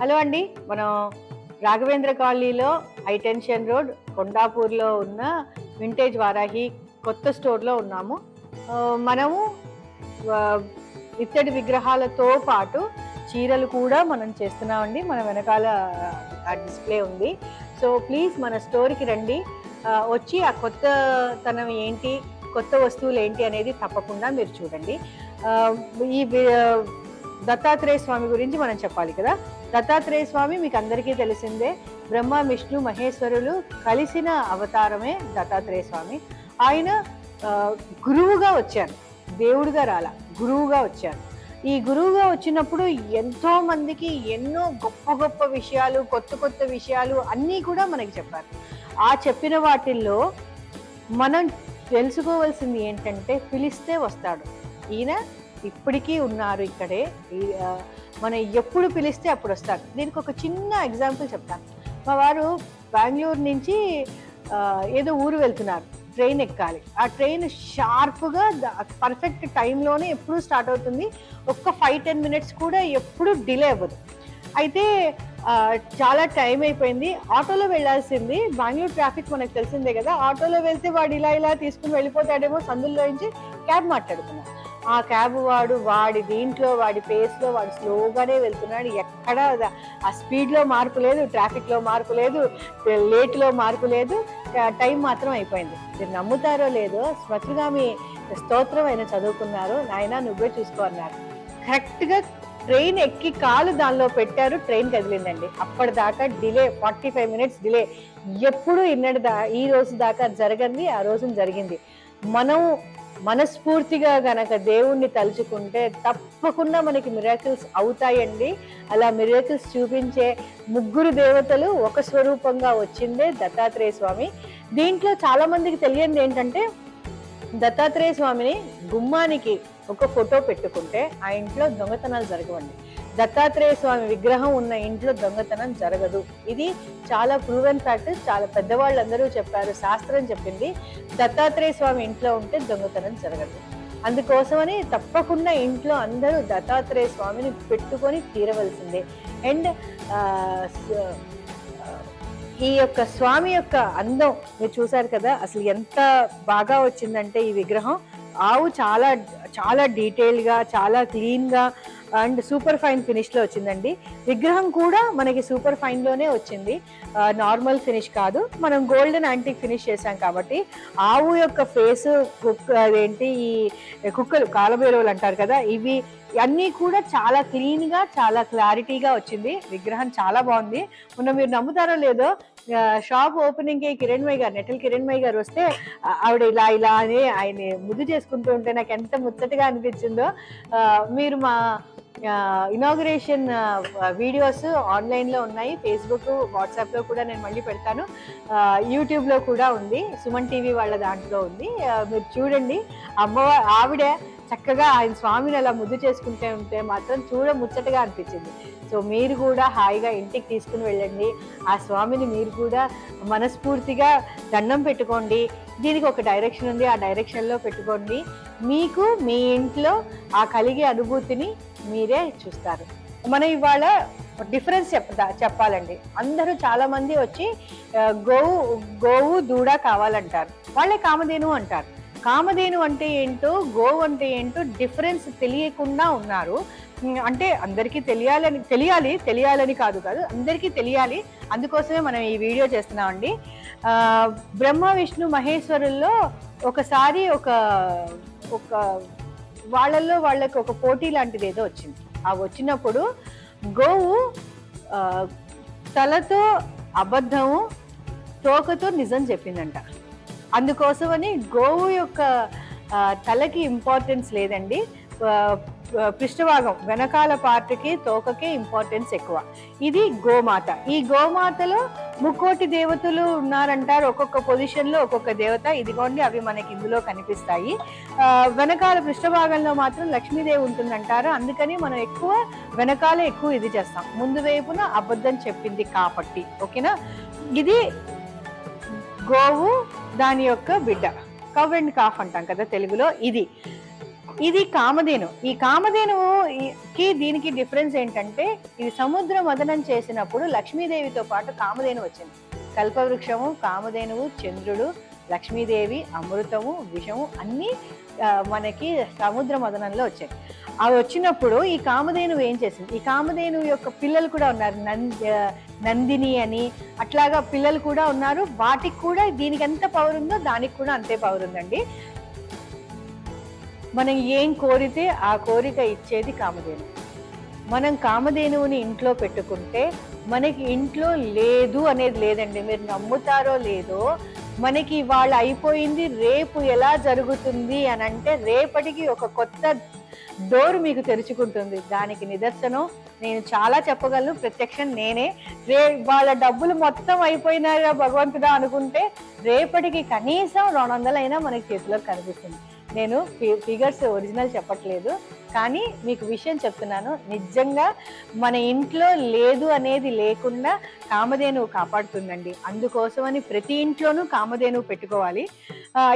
Hello అండి. మనం రాఘవేంద్ర కాలనీలో హైటెన్షన్ రోడ్ కొండాపూర్లో ఉన్న వింటేజ్ వారాహి కొత్త స్టోర్లో ఉన్నాము. మనము ఇత్తడి విగ్రహాలతో పాటు చీరలు కూడా మనం చేస్తున్నామండి. మన వెనకాల డిస్ప్లే ఉంది. సో ప్లీజ్ మన స్టోర్కి రండి. వచ్చి ఆ కొత్తతనం ఏంటి, కొత్త వస్తువులు ఏంటి అనేది తప్పకుండా మీరు చూడండి. ఈ దత్తాత్రేయ స్వామి గురించి మనం చెప్పాలి కదా. దత్తాత్రేయ స్వామి మీకు అందరికీ తెలిసిందే. బ్రహ్మ విష్ణు మహేశ్వరులు కలిసిన అవతారమే దత్తాత్రేయ స్వామి. ఆయన గురువుగా వచ్చారు, దేవుడుగా రాల, గురువుగా వచ్చారు. ఈ గురువుగా వచ్చినప్పుడు ఎంతో మందికి ఎన్నో గొప్ప గొప్ప విషయాలు, కొత్త కొత్త విషయాలు అన్నీ కూడా మనకి చెప్పారు. ఆ చెప్పిన వాటిల్లో మనం తెలుసుకోవాల్సింది ఏంటంటే, పిలిస్తే వస్తాడు. ఈయన ఇప్పటికీ ఉన్నారు ఇక్కడే. మనం ఎప్పుడు పిలిస్తే అప్పుడు వస్తారు. దీనికి ఒక చిన్న ఎగ్జాంపుల్ చెప్తాను. మా వారు బెంగళూరు నుంచి ఏదో ఊరు వెళ్తున్నారు, ట్రైన్ ఎక్కాలి. ఆ ట్రైన్ షార్ప్గా పర్ఫెక్ట్ టైంలోనే ఎప్పుడు స్టార్ట్ అవుతుంది. ఒక్క 5-10 మినిట్స్ కూడా ఎప్పుడు డిలే అవ్వదు. అయితే చాలా టైం అయిపోయింది. ఆటోలో వెళ్ళాల్సింది. బెంగళూరు ట్రాఫిక్ మనకు తెలిసిందే కదా. ఆటోలో వెళ్తే వాడు ఇలా తీసుకుని వెళ్ళిపోతాడేమో, సందుల్లో నుంచి క్యాబ్ మాట్లాడుకున్నాడు. ఆ క్యాబ్ వాడు వాడి దీంట్లో, వాడి పేస్లో వాడు స్లోగానే వెళ్తున్నాడు. ఎక్కడ ఆ స్పీడ్లో మార్పు లేదు, ట్రాఫిక్లో మార్పు లేదు, లేట్లో మార్పు లేదు. టైం మాత్రం అయిపోయింది. మీరు నమ్ముతారో లేదో, స్మృతిగామి స్తోత్రం ఆయన చదువుకున్నారు. నాయన నువ్వే చూసుకో అన్నారు. కరెక్ట్గా ట్రైన్ ఎక్కి కాలు దానిలో పెట్టారు, ట్రైన్ కదిలిందండి. అప్పటిదాకా డిలే, 45 మినిట్స్ డిలే. ఎప్పుడు ఈ రోజు దాకా జరగంది, ఆ రోజు జరిగింది. మనం మనస్ఫూర్తిగా గనక దేవుణ్ణి తలుచుకుంటే తప్పకుండా మనకి మిరాకిల్స్ అవుతాయండి. అలా మిరాకిల్స్ చూపించే ముగ్గురు దేవతలు ఒక స్వరూపంగా వచ్చిందే దత్తాత్రేయ స్వామి. దీంట్లో చాలా మందికి తెలియంది ఏంటంటే, దత్తాత్రేయ స్వామిని గుమ్మానికి ఒక ఫోటో పెట్టుకుంటే ఆ ఇంట్లో దొంగతనాలు జరగవండి. దత్తాత్రేయ స్వామి విగ్రహం ఉన్న ఇంట్లో దొంగతనం జరగదు. ఇది చాలా ప్రూవెన్ ఫ్యాక్ట్. చాలా పెద్దవాళ్ళందరూ చెప్పారు, శాస్త్రం చెప్పింది. దత్తాత్రేయ స్వామి ఇంట్లో ఉంటే దొంగతనం జరగదు. అందుకోసమని తప్పకుండా ఇంట్లో అందరూ దత్తాత్రేయ స్వామిని పెట్టుకొని తీరవలసిందే. అండ్ ఈ యొక్క స్వామి యొక్క అందం మీరు చూసారు కదా, అసలు ఎంత బాగా వచ్చిందంటే ఈ విగ్రహం. ఆవు చాలా చాలా డీటెయిల్గా, చాలా క్లీన్గా అండ్ సూపర్ ఫైన్ ఫినిష్లో వచ్చిందండి. విగ్రహం కూడా మనకి సూపర్ ఫైన్లోనే వచ్చింది, నార్మల్ ఫినిష్ కాదు. మనం గోల్డెన్ యాంటిక్ ఫినిష్ చేసాం కాబట్టి ఆవు యొక్క ఫేసు, అదేంటి ఈ కుక్కలు కాలబేరువులు అంటారు కదా, ఇవి అన్నీ కూడా చాలా క్లీన్గా, చాలా క్లారిటీగా వచ్చింది. విగ్రహం చాలా బాగుంది. మొన్న మీరు నమ్ముతారో లేదో, షాప్ ఓపెనింగ్కి నెటల్ కిరణ్మయ్య గారు వస్తే ఆవిడ ఇలా అని ఆయన ముద్దు చేసుకుంటూ ఉంటే నాకు ఎంత ముచ్చటగా అనిపించిందో. మీరు మా ఇనాగ్రేషన్ వీడియోస్ ఆన్లైన్లో ఉన్నాయి. ఫేస్బుక్, వాట్సాప్లో కూడా నేను మళ్ళీ పెడతాను. యూట్యూబ్లో కూడా ఉంది, సుమన్ టీవీ వాళ్ళ దాంట్లో ఉంది. మీరు చూడండి. ఆవిడ చక్కగా ఆయన స్వామిని అలా ముద్దు చేసుకుంటే ఉంటే మాత్రం ముచ్చటగా అనిపించింది. సో మీరు కూడా హాయిగా ఇంటికి తీసుకుని వెళ్ళండి. ఆ స్వామిని మీరు కూడా మనస్ఫూర్తిగా దండం పెట్టుకోండి. దీనికి ఒక డైరెక్షన్ ఉంది, ఆ డైరెక్షన్లో పెట్టుకోండి. మీకు మీ ఇంట్లో ఆ కలిగే అనుభూతిని మీరే చూస్తారు. మనం ఇవాళ డిఫరెన్స్ చెప్పాలండి. అందరూ చాలా మంది వచ్చి గోవు దూడ కావాలంటారు, వాళ్ళే కామధేను అంటారు. కామధేను అంటే ఏంటో, గోవు అంటే ఏంటో డిఫరెన్స్ తెలియకుండా ఉన్నారు. అంటే అందరికీ తెలియాలని కాదు అందరికీ తెలియాలి. అందుకోసమే మనం ఈ వీడియో చేస్తున్నామండి. బ్రహ్మ విష్ణు మహేశ్వరుల్లో ఒకసారి ఒక వాళ్ళకి ఒక పోటీ లాంటిది ఏదో వచ్చింది. ఆ వచ్చినప్పుడు గోవు తలతో అబద్ధము, తోకతో నిజం చెప్పిందంట. అందుకోసమని గోవు యొక్క తలకి ఇంపార్టెన్స్ లేదండి, పృష్ఠభాగం వెనకాల పార్ట్కి, తోకకే ఇంపార్టెన్స్ ఎక్కువ. ఇది గోమాత. ఈ గోమాతలో 3 దేవతలు ఉన్నారంటారు. ఒక్కొక్క పొజిషన్లో ఒక్కొక్క దేవత. ఇదిగోండి, అవి మనకి ఇందులో కనిపిస్తాయి. వెనకాల పృష్ఠభాగంలో మాత్రం లక్ష్మీదేవి ఉంటుందంటారు. అందుకని మనం వెనకాలే ఎక్కువ ఇది చేస్తాం. ముందు వైపున అబద్ధం చెప్పింది కాబట్టి. ఓకేనా. ఇది గోవు, దాని యొక్క బిడ్డ, కవ్ అండ్ కాఫ్ అంటాం కదా తెలుగులో. ఇది ఇది కామధేను. ఈ కామధేనుకి దీనికి డిఫరెన్స్ ఏంటంటే, ఇది సముద్ర మథనం చేసినప్పుడు లక్ష్మీదేవితో పాటు కామధేను వచ్చింది. కల్పవృక్షము, కామధేనువు, చంద్రుడు, లక్ష్మీదేవి, అమృతము, విషము అన్నీ మనకి సముద్ర మథనంలో వచ్చాయి. అవి వచ్చినప్పుడు ఈ కామధేనువు ఏం చేసింది, ఈ కామధేనువు యొక్క పిల్లలు కూడా ఉన్నారు, నందిని అని అట్లాగా పిల్లలు కూడా ఉన్నారు. వాటికి కూడా దీనికి ఎంత పవర్ ఉందో దానికి కూడా అంతే పవర్ ఉందండి. మనం ఏం కోరితే ఆ కోరిక ఇచ్చేది కామధేను. మనం కామధేనువుని ఇంట్లో పెట్టుకుంటే మనకి ఇంట్లో లేదు అనేది లేదండి. మీరు నమ్ముతారో లేదో, మనకి ఇవాళ అయిపోయింది, రేపు ఎలా జరుగుతుంది అని అంటే రేపటికి ఒక కొత్త డోర్ మీకు తెరుచుకుంటుంది. దానికి నిదర్శనం నేను చాలా చెప్పగలను, ప్రత్యక్షం నేనే. వాళ్ళ డబ్బులు మొత్తం అయిపోయినాయా భగవంతుడా అనుకుంటే రేపటికి కనీసం 200 అయినా మనకి చేతిలోకి కనిపిస్తుంది. నేను ఫిగర్స్ ఒరిజినల్ చెప్పట్లేదు, కానీ మీకు విషయం చెప్తున్నాను. నిజంగా మన ఇంట్లో లేదు అనేది లేకుండా కామధేనువు కాపాడుతుందండి. అందుకోసమని ప్రతి ఇంట్లోనూ కామధేనువు పెట్టుకోవాలి.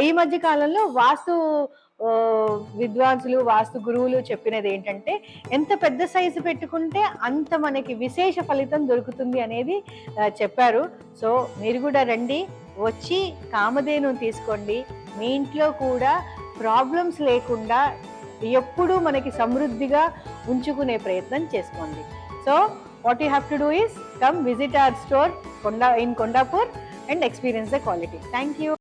ఈ మధ్య కాలంలో వాస్తు విద్వాంసులు, వాస్తు గురువులు చెప్పినది ఏంటంటే, ఎంత పెద్ద సైజు పెట్టుకుంటే అంత మనకి విశేష ఫలితం దొరుకుతుంది అనేది చెప్పారు. సో మీరు కూడా రండి, వచ్చి కామధేనువు తీసుకోండి. మీ ఇంట్లో కూడా ప్రాబ్లమ్స్ లేకుండా ఎప్పుడూ మనకి సమృద్ధిగా ఉంచుకునే ప్రయత్నం చేసుకోండి. So what you have to do is come visit our store in Kondapur and experience the quality. Thank you.